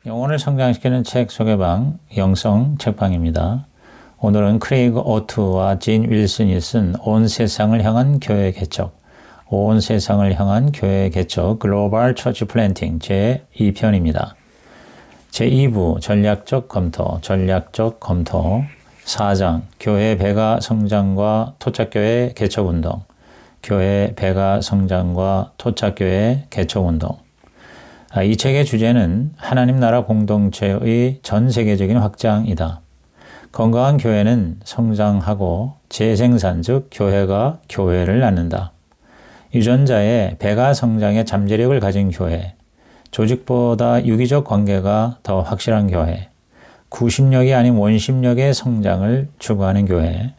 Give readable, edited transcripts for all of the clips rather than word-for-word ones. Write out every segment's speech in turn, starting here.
영혼을 성장시키는 책 소개방 영성 책방입니다. 오늘은 크레이그 오투와 진 윌슨이 쓴 온 세상을 향한 교회 개척, 온 세상을 향한 교회 개척 글로벌 처치 플랜팅 제2편입니다. 제2부 전략적 검토 4장 교회 배가 성장과 토착교회 개척운동, 교회 배가 성장과 토착교회 개척운동. 이 책의 주제는 하나님 나라 공동체의 전 세계적인 확장이다. 건강한 교회는 성장하고 재생산, 즉 교회가 교회를 낳는다. 유전자의 배가 성장의 잠재력을 가진 교회, 조직보다 유기적 관계가 더 확실한 교회, 구심력이 아닌 원심력의 성장을 추구하는 교회,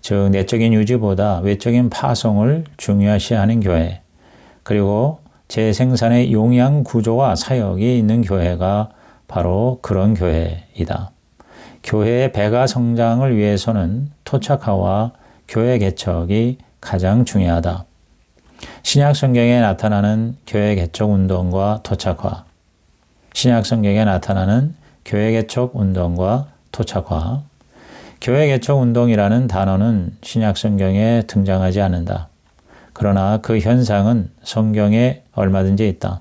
즉 내적인 유지보다 외적인 파송을 중요시하는 교회, 그리고 재생산의 용양 구조와 사역이 있는 교회가 바로 그런 교회이다. 교회의 배가 성장을 위해서는 토착화와 교회 개척이 가장 중요하다. 신약 성경에 나타나는 교회 개척 운동과 토착화, 신약 성경에 나타나는 교회 개척 운동과 토착화. 교회 개척 운동이라는 단어는 신약 성경에 등장하지 않는다. 그러나 그 현상은 성경에 얼마든지 있다.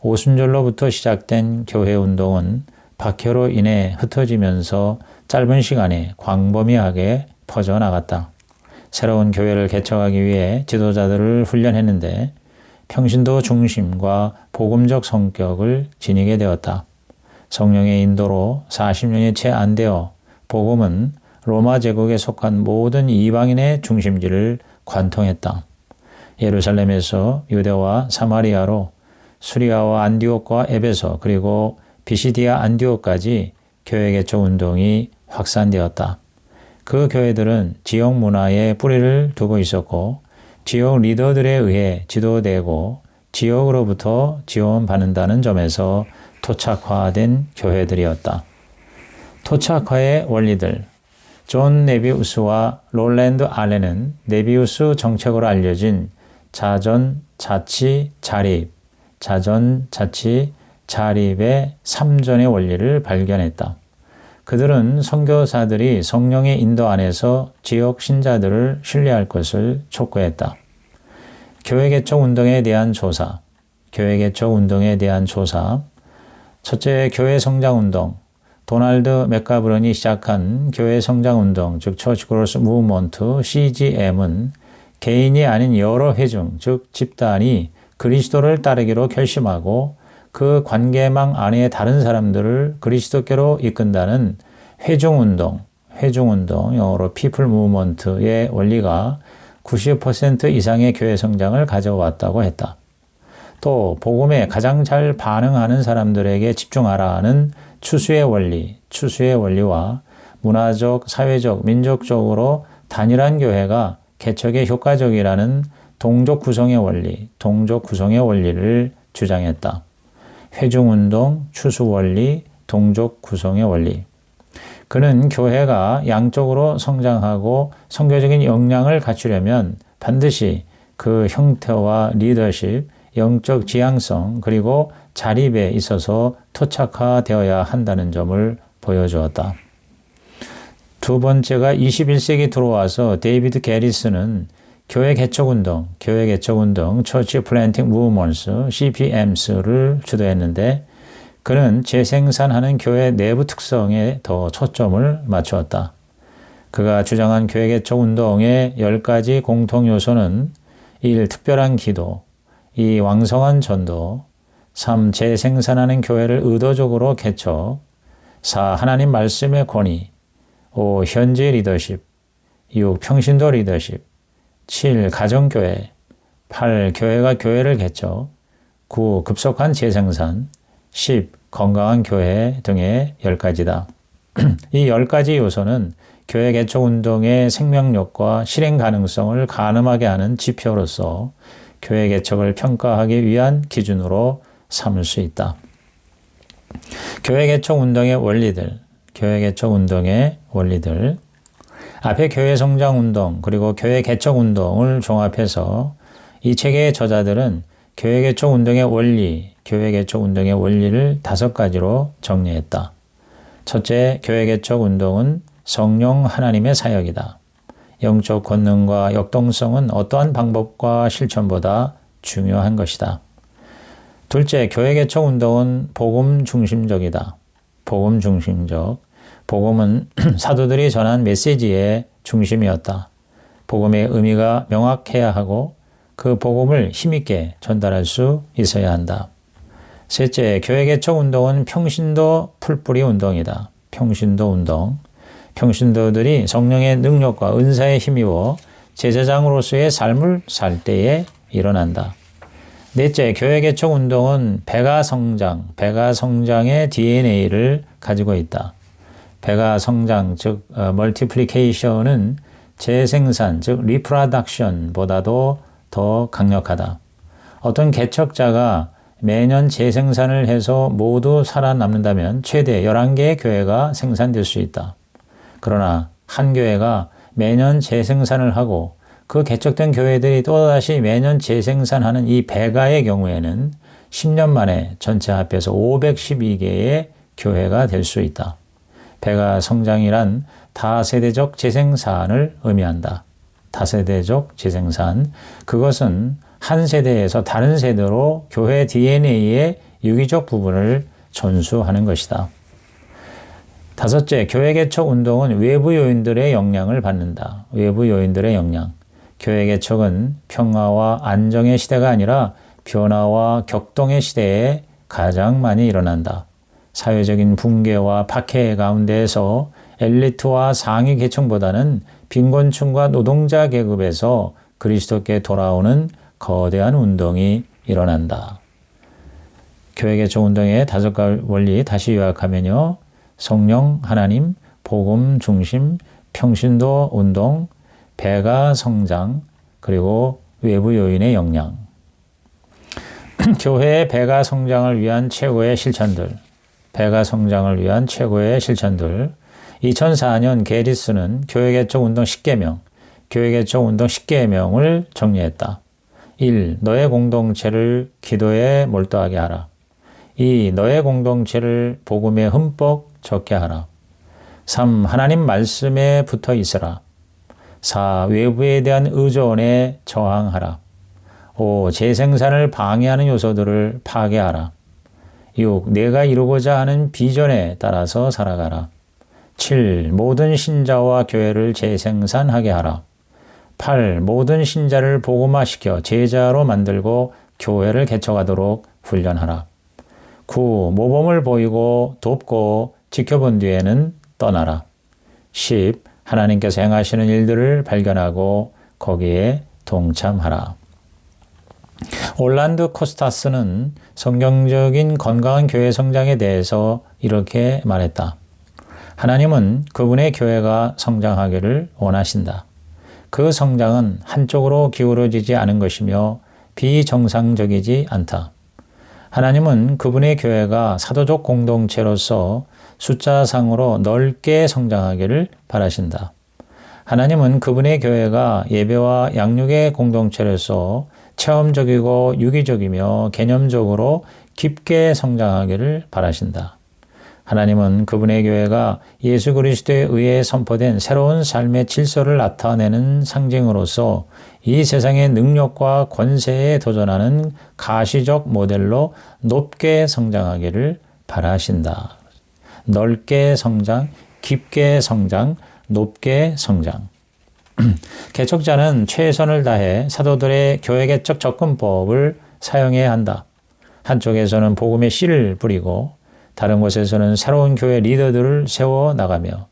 오순절로부터 시작된 교회 운동은 박해로 인해 흩어지면서 짧은 시간에 광범위하게 퍼져나갔다. 새로운 교회를 개척하기 위해 지도자들을 훈련했는데 평신도 중심과 복음적 성격을 지니게 되었다. 성령의 인도로 40년이 채 안 되어 복음은 로마 제국에 속한 모든 이방인의 중심지를 관통했다. 예루살렘에서 유대와 사마리아로 수리아와 안디옥과 에베소 그리고 비시디아 안디옥까지 교회 개척 운동이 확산되었다. 그 교회들은 지역 문화에 뿌리를 두고 있었고 지역 리더들에 의해 지도되고 지역으로부터 지원받는다는 점에서 토착화된 교회들이었다. 토착화의 원리들. 존 네비우스와 롤랜드 알렌은 네비우스 정책으로 알려진 자전, 자치, 자립, 자전, 자치, 자립의 3전의 원리를 발견했다. 그들은 선교사들이 성령의 인도 안에서 지역 신자들을 신뢰할 것을 촉구했다. 교회 개척 운동에 대한 조사, 교회 개척 운동에 대한 조사. 첫째, 교회 성장 운동. 도널드 맥가브런이 시작한 교회 성장 운동, 즉 Church Growth Movement (CGM은) 개인이 아닌 여러 회중, 즉 집단이 그리스도를 따르기로 결심하고 그 관계망 안에 다른 사람들을 그리스도께로 이끈다는 회중운동, 영어로 People Movement의 원리가 90% 이상의 교회 성장을 가져왔다고 했다. 또 복음에 가장 잘 반응하는 사람들에게 집중하라는 추수의 원리와 문화적, 사회적, 민족적으로 단일한 교회가 개척에 효과적이라는 동족 구성의 원리를 주장했다. 회중운동, 추수원리, 동족 구성의 원리. 그는 교회가 양적으로 성장하고 선교적인 역량을 갖추려면 반드시 그 형태와 리더십, 영적 지향성 그리고 자립에 있어서 토착화되어야 한다는 점을 보여주었다. 두 번째가 21세기 들어와서 데이비드 게리스는 교회 개척운동, Church Planting Movements, CPMs를 주도했는데 그는 재생산하는 교회 내부 특성에 더 초점을 맞추었다. 그가 주장한 교회 개척운동의 10가지 공통 요소는 1. 특별한 기도, 2. 왕성한 전도, 3. 재생산하는 교회를 의도적으로 개척, 4. 하나님 말씀의 권위, 5. 현지 리더십, 6. 평신도 리더십, 7. 가정교회, 8. 교회가 교회를 개척, 9. 급속한 재생산, 10. 건강한 교회 등의 10가지다. 이 10가지 요소는 교회 개척 운동의 생명력과 실행 가능성을 가늠하게 하는 지표로서 교회 개척을 평가하기 위한 기준으로 삼을 수 있다. 교회 개척 운동의 원리들. 앞에 교회 성장 운동 그리고 교회 개척 운동을 종합해서 이 책의 저자들은 교회 개척 운동의 원리, 교회 개척 운동의 원리를 5가지로 정리했다. 첫째, 교회 개척 운동은 성령 하나님의 사역이다. 영적 권능과 역동성은 어떠한 방법과 실천보다 중요한 것이다. 둘째, 교회 개척 운동은 복음 중심적이다. 복음 중심적. 복음은 사도들이 전한 메시지의 중심이었다. 복음의 의미가 명확해야 하고 그 복음을 힘있게 전달할 수 있어야 한다. 셋째, 교회 개척 운동은 평신도 풀뿌리 운동이다. 평신도 운동. 평신도들이 성령의 능력과 은사에 힘입어 제사장으로서의 삶을 살 때에 일어난다. 넷째, 교회 개척 운동은 배가 성장의 DNA를 가지고 있다. 배가 성장, 즉 멀티플리케이션은 재생산, 즉 리프로덕션보다도 더 강력하다. 어떤 개척자가 매년 재생산을 해서 모두 살아남는다면 최대 11개의 교회가 생산될 수 있다. 그러나 한 교회가 매년 재생산을 하고 그 개척된 교회들이 또다시 매년 재생산하는 이 배가의 경우에는 10년 만에 전체 합해서 512개의 교회가 될 수 있다. 배가 성장이란 다세대적 재생산을 의미한다. 다세대적 재생산. 그것은 한 세대에서 다른 세대로 교회 DNA의 유기적 부분을 전수하는 것이다. 다섯째, 교회 개척 운동은 외부 요인들의 영향을 받는다. 외부 요인들의 영향. 교회 개척은 평화와 안정의 시대가 아니라 변화와 격동의 시대에 가장 많이 일어난다. 사회적인 붕괴와 박해 가운데에서 엘리트와 상위 계층보다는 빈곤층과 노동자 계급에서 그리스도께 돌아오는 거대한 운동이 일어난다. 교회 개척 운동의 5가지 원리 다시 요약하면요. 성령, 하나님, 복음 중심, 평신도 운동, 배가 성장, 그리고 외부 요인의 영향. 교회의 배가 성장을 위한 최고의 실천들. 배가 성장을 위한 최고의 실천들. 2004년 게리스는 교회 개척 운동 10계명, 교회 개척 운동 10계명을 정리했다. 1. 너의 공동체를 기도에 몰두하게 하라. 2. 너의 공동체를 복음에 흠뻑 적게 하라. 3. 하나님 말씀에 붙어 있으라. 4. 외부에 대한 의존에 저항하라. 5. 재생산을 방해하는 요소들을 파괴하라. 6. 내가 이루고자 하는 비전에 따라서 살아가라. 7. 모든 신자와 교회를 재생산하게 하라. 8. 모든 신자를 복음화시켜 제자로 만들고 교회를 개척하도록 훈련하라. 9. 모범을 보이고 돕고 지켜본 뒤에는 떠나라. 10. 하나님께서 행하시는 일들을 발견하고 거기에 동참하라. 올란드 코스타스는 성경적인 건강한 교회 성장에 대해서 이렇게 말했다. 하나님은 그분의 교회가 성장하기를 원하신다. 그 성장은 한쪽으로 기울어지지 않은 것이며 비정상적이지 않다. 하나님은 그분의 교회가 사도적 공동체로서 숫자상으로 넓게 성장하기를 바라신다. 하나님은 그분의 교회가 예배와 양육의 공동체로서 체험적이고 유기적이며 개념적으로 깊게 성장하기를 바라신다. 하나님은 그분의 교회가 예수 그리스도에 의해 선포된 새로운 삶의 질서를 나타내는 상징으로서 이 세상의 능력과 권세에 도전하는 가시적 모델로 높게 성장하기를 바라신다. 넓게 성장, 깊게 성장, 높게 성장. 개척자는 최선을 다해 사도들의 교회 개척 접근법을 사용해야 한다. 한쪽에서는 복음의 씨를 뿌리고 다른 곳에서는 새로운 교회 리더들을 세워 나가며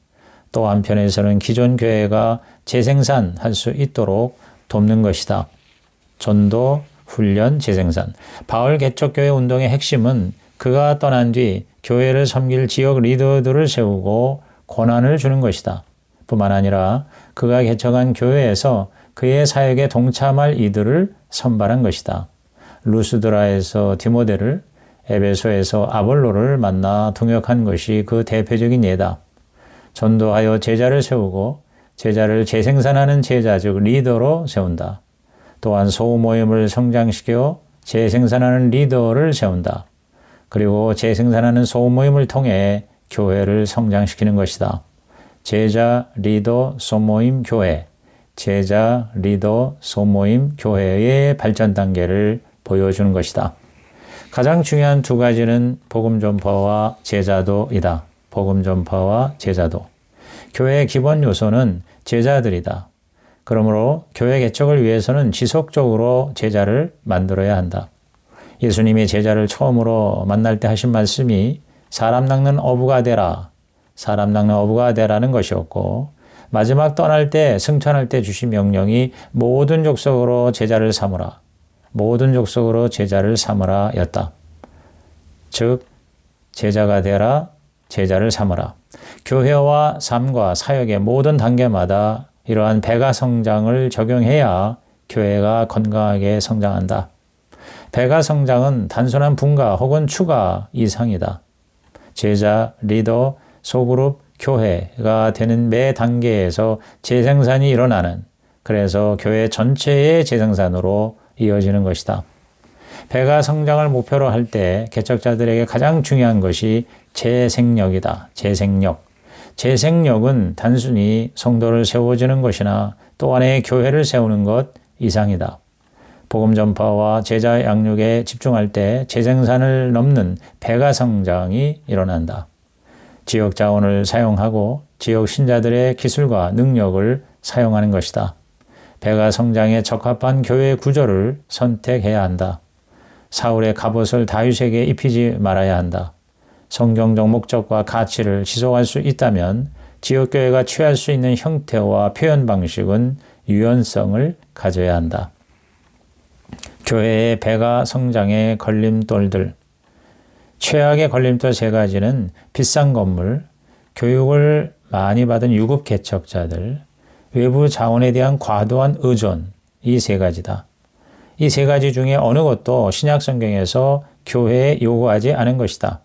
또 한편에서는 기존 교회가 재생산할 수 있도록 돕는 것이다. 전도, 훈련, 재생산. 바울 개척교회 운동의 핵심은 그가 떠난 뒤 교회를 섬길 지역 리더들을 세우고 권한을 주는 것이다. 뿐만 아니라 그가 개척한 교회에서 그의 사역에 동참할 이들을 선발한 것이다. 루스드라에서 디모데를, 에베소에서 아볼로를 만나 동역한 것이 그 대표적인 예다. 전도하여 제자를 세우고 제자를 재생산하는 제자 즉 리더로 세운다. 또한 소모임을 성장시켜 재생산하는 리더를 세운다. 그리고 재생산하는 소모임을 통해 교회를 성장시키는 것이다. 제자, 리더, 소모임, 교회. 제자, 리더, 소모임, 교회의 발전 단계를 보여주는 것이다. 가장 중요한 두 가지는 복음 전파와 제자도이다. 복음 전파와 제자도. 교회의 기본 요소는 제자들이다. 그러므로 교회 개척을 위해서는 지속적으로 제자를 만들어야 한다. 예수님이 제자를 처음으로 만날 때 하신 말씀이 사람 낚는 어부가 되라. 사람 낚는 어부가 되라는 것이었고, 마지막 떠날 때 승천할 때 주신 명령이 모든 족속으로 제자를 삼으라. 모든 족속으로 제자를 삼으라 였다. 즉 제자가 되라, 제자를 삼으라. 교회와 삶과 사역의 모든 단계마다 이러한 배가 성장을 적용해야 교회가 건강하게 성장한다. 배가 성장은 단순한 분가 혹은 추가 이상이다. 제자, 리더, 소그룹, 교회가 되는 매 단계에서 재생산이 일어나는, 그래서 교회 전체의 재생산으로 이어지는 것이다. 배가 성장을 목표로 할 때 개척자들에게 가장 중요한 것이 재생력이다. 재생력. 재생력은 단순히 성도를 세워주는 것이나 또 안에 교회를 세우는 것 이상이다. 복음 전파와 제자 양육에 집중할 때 재생산을 넘는 배가 성장이 일어난다. 지역 자원을 사용하고 지역 신자들의 기술과 능력을 사용하는 것이다. 배가 성장에 적합한 교회 구조를 선택해야 한다. 사울의 갑옷을 다윗에게 입히지 말아야 한다. 성경적 목적과 가치를 지속할 수 있다면 지역교회가 취할 수 있는 형태와 표현 방식은 유연성을 가져야 한다. 교회의 배가 성장의 걸림돌들. 최악의 걸림돌 세 가지는 비싼 건물, 교육을 많이 받은 유급 개척자들, 외부 자원에 대한 과도한 의존, 이 세 가지다. 이 세 가지 중에 어느 것도 신약 성경에서 교회에 요구하지 않은 것이다.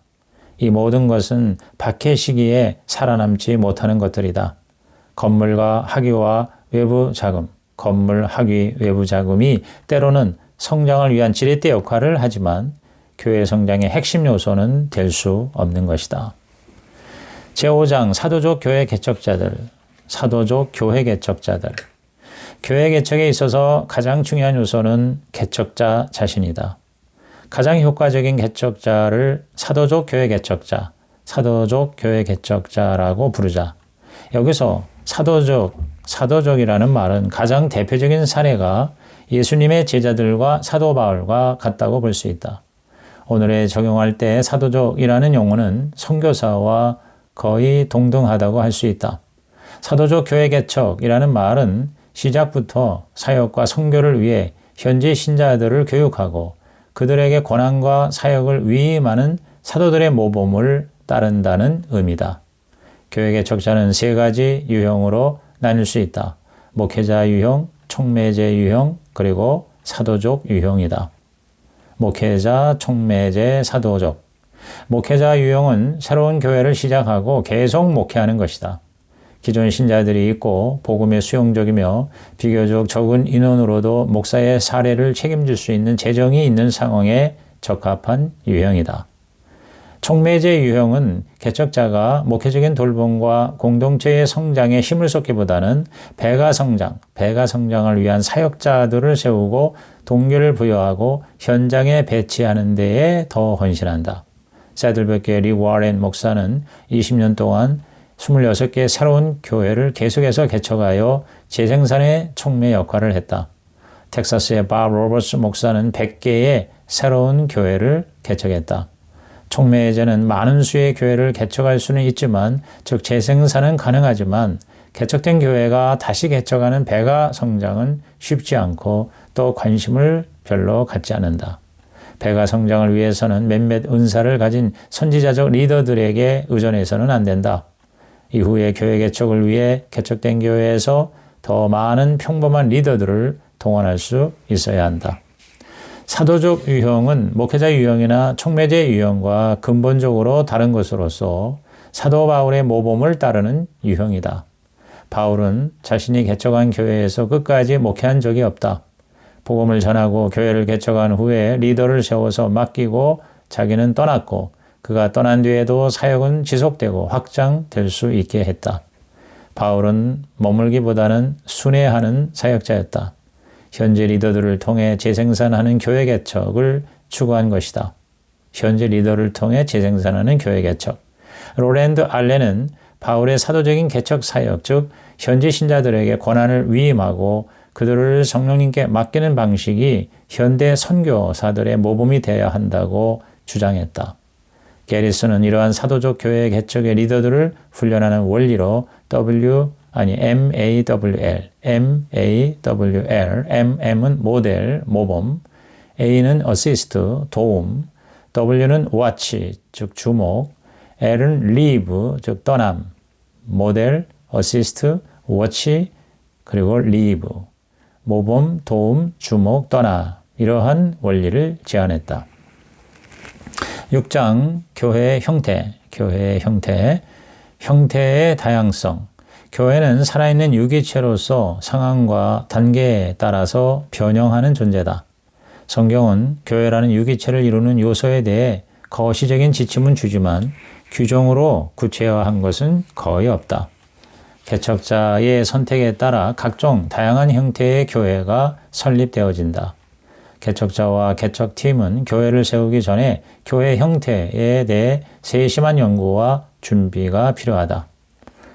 이 모든 것은 박해 시기에 살아남지 못하는 것들이다. 건물과 학위와 외부 자금, 건물, 학위, 외부 자금이 때로는 성장을 위한 지렛대 역할을 하지만 교회 성장의 핵심 요소는 될 수 없는 것이다. 제5장 사도적 교회 개척자들, 사도적 교회 개척자들. 교회 개척에 있어서 가장 중요한 요소는 개척자 자신이다. 가장 효과적인 개척자를 사도적 교회 개척자, 사도적 교회 개척자라고 부르자. 여기서 사도적이라는 말은 가장 대표적인 사례가 예수님의 제자들과 사도 바울과 같다고 볼 수 있다. 오늘에 적용할 때 사도적이라는 용어는 선교사와 거의 동등하다고 할 수 있다. 사도적 교회 개척이라는 말은 시작부터 사역과 선교를 위해 현지 신자들을 교육하고 그들에게 권한과 사역을 위임하는 사도들의 모범을 따른다는 의미다. 교회 개척자는 세 가지 유형으로 나뉠 수 있다. 목회자 유형, 촉매제 유형, 그리고 사도적 유형이다. 목회자, 촉매제, 사도적. 목회자 유형은 새로운 교회를 시작하고 계속 목회하는 것이다. 기존 신자들이 있고 복음에 수용적이며 비교적 적은 인원으로도 목사의 사례를 책임질 수 있는 재정이 있는 상황에 적합한 유형이다. 촉매제 유형은 개척자가 목회적인 돌봄과 공동체의 성장에 힘을 쏟기보다는 배가 성장을 위한 사역자들을 세우고 동기를 부여하고 현장에 배치하는 데에 더 헌신한다. 새들백의 리 워렌 목사는 20년 동안 26개의 새로운 교회를 계속해서 개척하여 재생산의 촉매 역할을 했다. 텍사스의 밥 로버츠 목사는 100개의 새로운 교회를 개척했다. 촉매제는 많은 수의 교회를 개척할 수는 있지만, 즉 재생산은 가능하지만 개척된 교회가 다시 개척하는 배가 성장은 쉽지 않고 또 관심을 별로 갖지 않는다. 배가 성장을 위해서는 몇몇 은사를 가진 선지자적 리더들에게 의존해서는 안 된다. 이후에 교회 개척을 위해 개척된 교회에서 더 많은 평범한 리더들을 동원할 수 있어야 한다. 사도적 유형은 목회자 유형이나 촉매제 유형과 근본적으로 다른 것으로서 사도 바울의 모범을 따르는 유형이다. 바울은 자신이 개척한 교회에서 끝까지 목회한 적이 없다. 복음을 전하고 교회를 개척한 후에 리더를 세워서 맡기고 자기는 떠났고 그가 떠난 뒤에도 사역은 지속되고 확장될 수 있게 했다. 바울은 머물기보다는 순회하는 사역자였다. 현재 리더들을 통해 재생산하는 교회 개척을 추구한 것이다. 현재 리더를 통해 재생산하는 교회 개척. 로랜드 알렌은 바울의 사도적인 개척 사역, 즉 현지 신자들에게 권한을 위임하고 그들을 성령님께 맡기는 방식이 현대 선교사들의 모범이 되어야 한다고 주장했다. 게리슨은 이러한 사도적 교회 개척의 리더들을 훈련하는 원리로 MAWL, M은 모델, 모범, A는 assist, 도움, W는 watch, 즉 주목, L은 leave, 즉 떠남, 모델, assist, watch, 그리고 leave, 모범, 도움, 주목, 떠나 이러한 원리를 제안했다. 6장 교회의 형태, 형태의 다양성. 교회는 살아있는 유기체로서 상황과 단계에 따라서 변형하는 존재다. 성경은 교회라는 유기체를 이루는 요소에 대해 거시적인 지침은 주지만 규정으로 구체화한 것은 거의 없다. 개척자의 선택에 따라 각종 다양한 형태의 교회가 설립되어진다. 개척자와 개척팀은 교회를 세우기 전에 교회 형태에 대해 세심한 연구와 준비가 필요하다.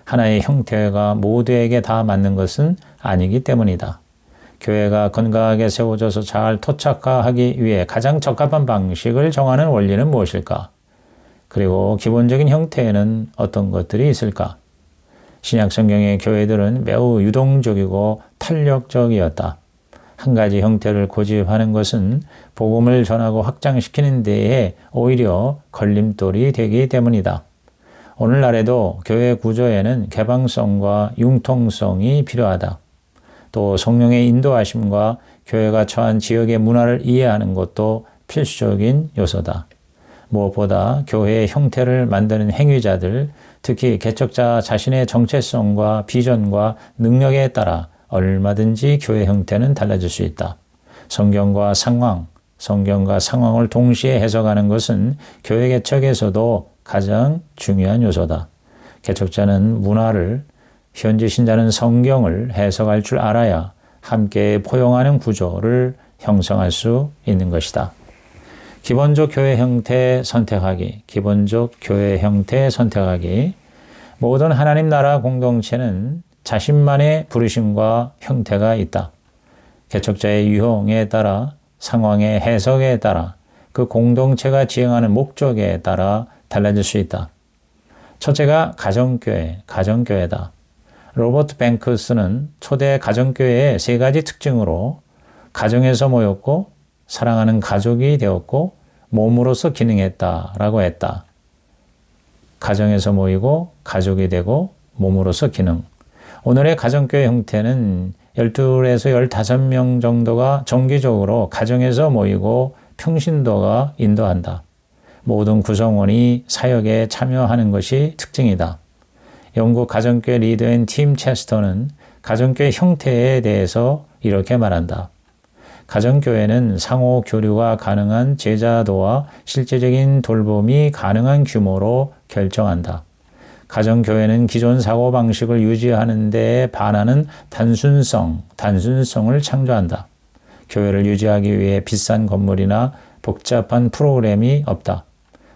하나의 형태가 모두에게 다 맞는 것은 아니기 때문이다. 교회가 건강하게 세워져서 잘 토착화하기 위해 가장 적합한 방식을 정하는 원리는 무엇일까? 그리고 기본적인 형태에는 어떤 것들이 있을까? 신약 성경의 교회들은 매우 유동적이고 탄력적이었다. 한 가지 형태를 고집하는 것은 복음을 전하고 확장시키는 데에 오히려 걸림돌이 되기 때문이다. 오늘날에도 교회 구조에는 개방성과 융통성이 필요하다. 또 성령의 인도하심과 교회가 처한 지역의 문화를 이해하는 것도 필수적인 요소다. 무엇보다 교회의 형태를 만드는 행위자들, 특히 개척자 자신의 정체성과 비전과 능력에 따라 얼마든지 교회 형태는 달라질 수 있다. 성경과 상황을 동시에 해석하는 것은 교회 개척에서도 가장 중요한 요소다. 개척자는 문화를, 현지 신자는 성경을 해석할 줄 알아야 함께 포용하는 구조를 형성할 수 있는 것이다. 기본적 교회 형태 선택하기. 모든 하나님 나라 공동체는 자신만의 부르심과 형태가 있다. 개척자의 유형에 따라, 상황의 해석에 따라, 그 공동체가 지향하는 목적에 따라 달라질 수 있다. 첫째가 가정교회다. 로버트 뱅크스는 초대 가정교회의 세 가지 특징으로 가정에서 모였고 사랑하는 가족이 되었고 몸으로서 기능했다라고 했다. 가정에서 모이고 가족이 되고 몸으로서 기능. 오늘의 가정교회 형태는 12에서 15명 정도가 정기적으로 가정에서 모이고 평신도가 인도한다. 모든 구성원이 사역에 참여하는 것이 특징이다. 영국 가정교회 리더인 팀 체스터는 가정교회 형태에 대해서 이렇게 말한다. 가정교회는 상호 교류가 가능한 제자도와 실제적인 돌봄이 가능한 규모로 결정한다. 가정교회는 기존 사고방식을 유지하는 데에 반하는 단순성을 창조한다. 교회를 유지하기 위해 비싼 건물이나 복잡한 프로그램이 없다.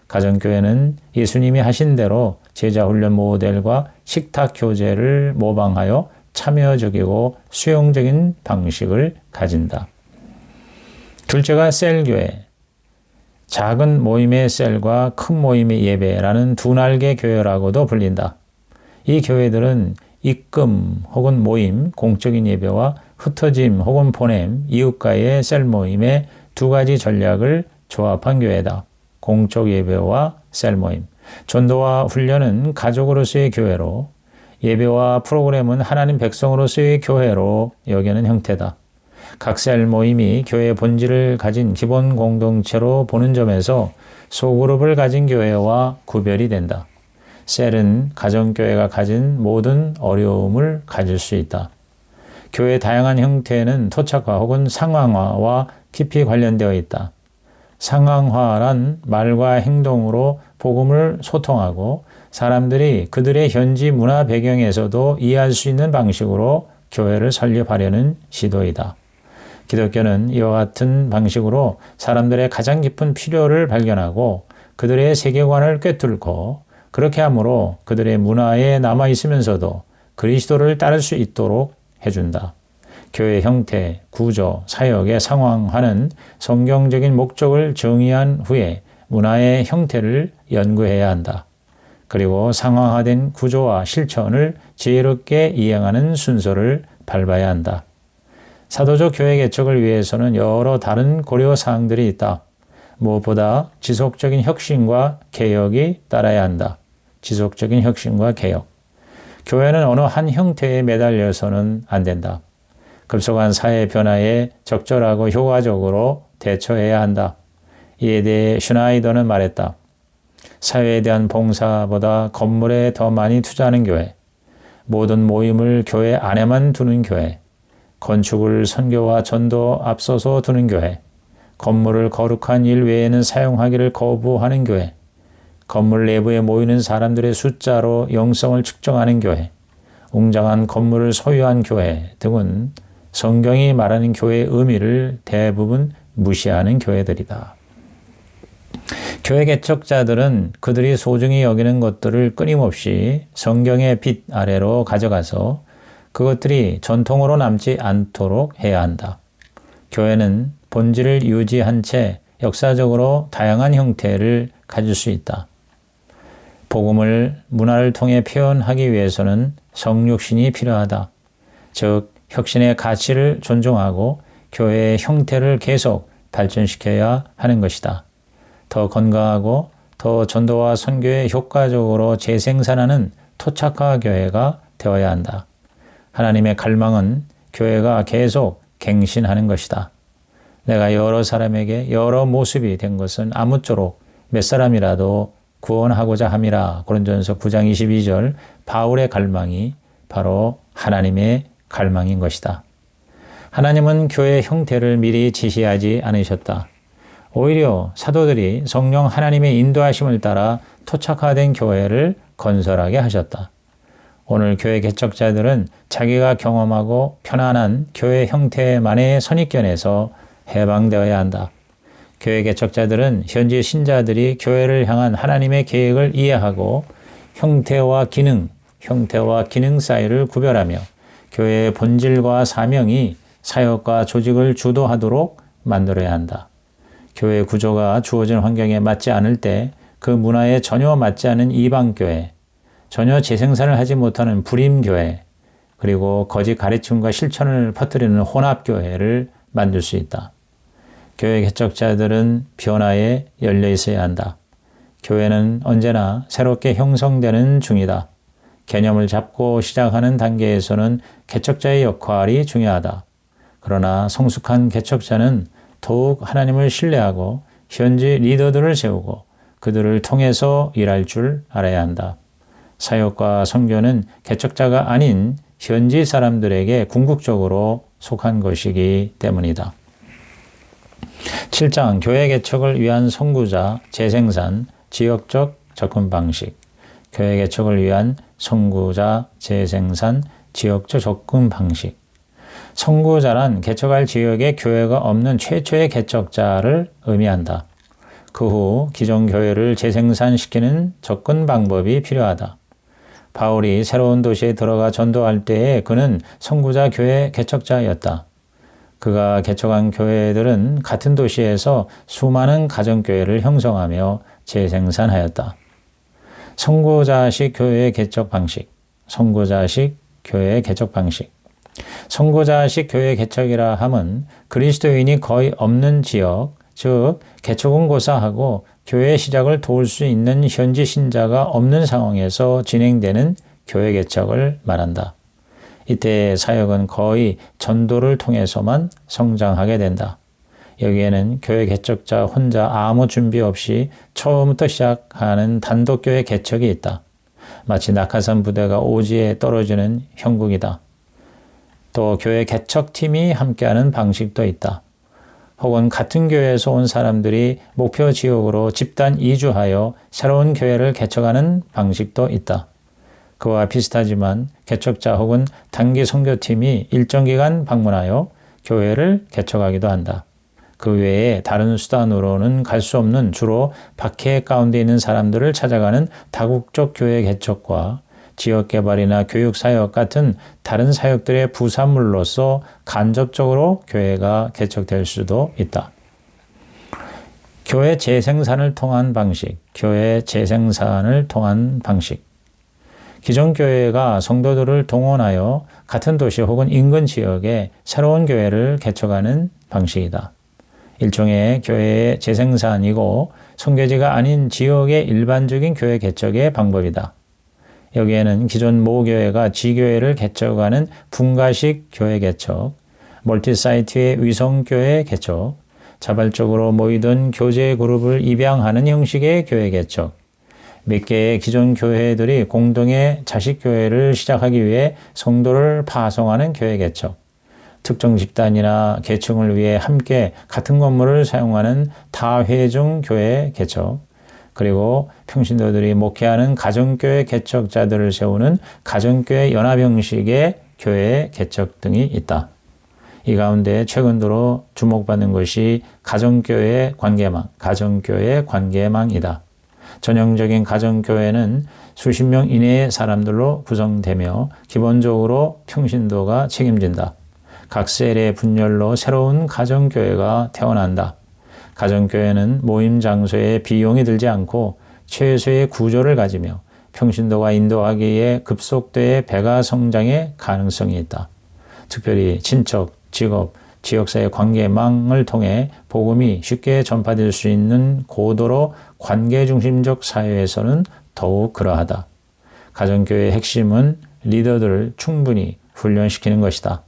가정교회는 예수님이 하신 대로 제자훈련 모델과 식탁 교제를 모방하여 참여적이고 수용적인 방식을 가진다. 둘째가 셀교회. 작은 모임의 셀과 큰 모임의 예배라는 두 날개 교회라고도 불린다. 이 교회들은 입금 혹은 모임, 공적인 예배와 흩어짐 혹은 보냄, 이웃과의 셀 모임의 두 가지 전략을 조합한 교회다. 공적 예배와 셀 모임. 전도와 훈련은 가족으로서의 교회로, 예배와 프로그램은 하나님 백성으로서의 교회로 여기는 형태다. 각 셀 모임이 교회의 본질을 가진 기본 공동체로 보는 점에서 소그룹을 가진 교회와 구별이 된다. 셀은 가정교회가 가진 모든 어려움을 가질 수 있다. 교회의 다양한 형태는 토착화 혹은 상황화와 깊이 관련되어 있다. 상황화란 말과 행동으로 복음을 소통하고 사람들이 그들의 현지 문화 배경에서도 이해할 수 있는 방식으로 교회를 설립하려는 시도이다. 기독교는 이와 같은 방식으로 사람들의 가장 깊은 필요를 발견하고 그들의 세계관을 꿰뚫고 그렇게 함으로 그들의 문화에 남아있으면서도 그리스도를 따를 수 있도록 해준다. 교회 형태, 구조, 사역의 상황화는 성경적인 목적을 정의한 후에 문화의 형태를 연구해야 한다. 그리고 상황화된 구조와 실천을 지혜롭게 이행하는 순서를 밟아야 한다. 사도적 교회 개척을 위해서는 여러 다른 고려사항들이 있다. 무엇보다 지속적인 혁신과 개혁이 따라야 한다. 지속적인 혁신과 개혁. 교회는 어느 한 형태에 매달려서는 안 된다. 급속한 사회 변화에 적절하고 효과적으로 대처해야 한다. 이에 대해 슈나이더는 말했다. 사회에 대한 봉사보다 건물에 더 많이 투자하는 교회, 모든 모임을 교회 안에만 두는 교회, 건축을 선교와 전도 앞서서 두는 교회, 건물을 거룩한 일 외에는 사용하기를 거부하는 교회, 건물 내부에 모이는 사람들의 숫자로 영성을 측정하는 교회, 웅장한 건물을 소유한 교회 등은 성경이 말하는 교회의 의미를 대부분 무시하는 교회들이다. 교회 개척자들은 그들이 소중히 여기는 것들을 끊임없이 성경의 빛 아래로 가져가서 그것들이 전통으로 남지 않도록 해야 한다. 교회는 본질을 유지한 채 역사적으로 다양한 형태를 가질 수 있다. 복음을 문화를 통해 표현하기 위해서는 성육신이 필요하다. 즉, 혁신의 가치를 존중하고 교회의 형태를 계속 발전시켜야 하는 것이다. 더 건강하고 더 전도와 선교에 효과적으로 재생산하는 토착화 교회가 되어야 한다. 하나님의 갈망은 교회가 계속 갱신하는 것이다. 내가 여러 사람에게 여러 모습이 된 것은 아무쪼록 몇 사람이라도 구원하고자 함이라. 고린도전서 9장 22절 바울의 갈망이 바로 하나님의 갈망인 것이다. 하나님은 교회의 형태를 미리 지시하지 않으셨다. 오히려 사도들이 성령 하나님의 인도하심을 따라 토착화된 교회를 건설하게 하셨다. 오늘 교회 개척자들은 자기가 경험하고 편안한 교회 형태만의 선입견에서 해방되어야 한다. 교회 개척자들은 현지 신자들이 교회를 향한 하나님의 계획을 이해하고 형태와 기능 사이를 구별하며 교회의 본질과 사명이 사역과 조직을 주도하도록 만들어야 한다. 교회 구조가 주어진 환경에 맞지 않을 때 그 문화에 전혀 맞지 않은 이방교회, 전혀 재생산을 하지 못하는 불임교회, 그리고 거짓 가르침과 실천을 퍼뜨리는 혼합교회를 만들 수 있다. 교회 개척자들은 변화에 열려 있어야 한다. 교회는 언제나 새롭게 형성되는 중이다. 개념을 잡고 시작하는 단계에서는 개척자의 역할이 중요하다. 그러나 성숙한 개척자는 더욱 하나님을 신뢰하고 현지 리더들을 세우고 그들을 통해서 일할 줄 알아야 한다. 사역과 선교는 개척자가 아닌 현지 사람들에게 궁극적으로 속한 것이기 때문이다. 7장 교회 개척을 위한 선구자, 재생산, 지역적 접근 방식. 교회 개척을 위한 선구자, 재생산, 지역적 접근 방식. 선구자란 개척할 지역에 교회가 없는 최초의 개척자를 의미한다. 그 후 기존 교회를 재생산시키는 접근 방법이 필요하다. 바울이 새로운 도시에 들어가 전도할 때에 그는 선구자 교회 개척자였다. 그가 개척한 교회들은 같은 도시에서 수많은 가정교회를 형성하며 재생산하였다. 선구자식 교회 개척 방식, 선구자식 교회 개척 방식. 선구자식 교회 개척이라 함은 그리스도인이 거의 없는 지역, 즉 개척은 고사하고 교회 시작을 도울 수 있는 현지 신자가 없는 상황에서 진행되는 교회 개척을 말한다. 이때 사역은 거의 전도를 통해서만 성장하게 된다. 여기에는 교회 개척자 혼자 아무 준비 없이 처음부터 시작하는 단독교회 개척이 있다. 마치 낙하산 부대가 오지에 떨어지는 형국이다. 또 교회 개척팀이 함께하는 방식도 있다. 혹은 같은 교회에서 온 사람들이 목표 지역으로 집단 이주하여 새로운 교회를 개척하는 방식도 있다. 그와 비슷하지만 개척자 혹은 단기 선교팀이 일정 기간 방문하여 교회를 개척하기도 한다. 그 외에 다른 수단으로는 갈 수 없는 주로 박해 가운데 있는 사람들을 찾아가는 다국적 교회 개척과 지역개발이나 교육사역 같은 다른 사역들의 부산물로서 간접적으로 교회가 개척될 수도 있다. 교회 재생산을 통한 방식, 교회 재생산을 통한 방식. 기존 교회가 성도들을 동원하여 같은 도시 혹은 인근 지역에 새로운 교회를 개척하는 방식이다. 일종의 교회의 재생산이고 선교지가 아닌 지역의 일반적인 교회 개척의 방법이다. 여기에는 기존 모교회가 지교회를 개척하는 분가식 교회 개척, 멀티사이트의 위성교회 개척, 자발적으로 모이던 교제 그룹을 입양하는 형식의 교회 개척, 몇 개의 기존 교회들이 공동의 자식교회를 시작하기 위해 성도를 파송하는 교회 개척, 특정 집단이나 계층을 위해 함께 같은 건물을 사용하는 다회중 교회 개척, 그리고 평신도들이 목회하는 가정교회 개척자들을 세우는 가정교회 연합 형식의 교회 개척 등이 있다. 이 가운데 최근 들어 주목받는 것이 가정교회 관계망이다. 전형적인 가정교회는 수십 명 이내의 사람들로 구성되며 기본적으로 평신도가 책임진다. 각 셀의 분열로 새로운 가정교회가 태어난다. 가정교회는 모임 장소에 비용이 들지 않고 최소의 구조를 가지며 평신도가 인도하기에 급속도의 배가 성장의 가능성이 있다. 특별히 친척, 직업, 지역사회 관계망을 통해 복음이 쉽게 전파될 수 있는 고도로 관계중심적 사회에서는 더욱 그러하다. 가정교회의 핵심은 리더들을 충분히 훈련시키는 것이다.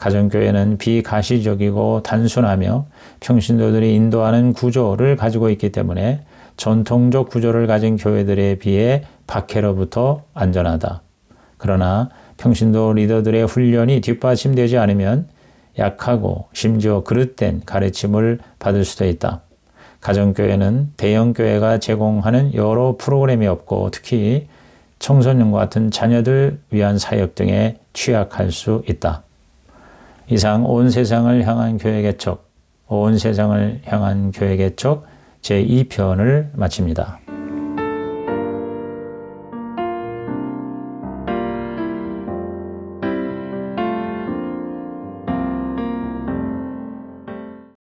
가정교회는 비가시적이고 단순하며 평신도들이 인도하는 구조를 가지고 있기 때문에 전통적 구조를 가진 교회들에 비해 박해로부터 안전하다. 그러나 평신도 리더들의 훈련이 뒷받침되지 않으면 약하고 심지어 그릇된 가르침을 받을 수도 있다. 가정교회는 대형교회가 제공하는 여러 프로그램이 없고 특히 청소년과 같은 자녀들 위한 사역 등에 취약할 수 있다. 이상 온 세상을 향한 교회 개척, 온 세상을 향한 교회 개척 제2편을 마칩니다.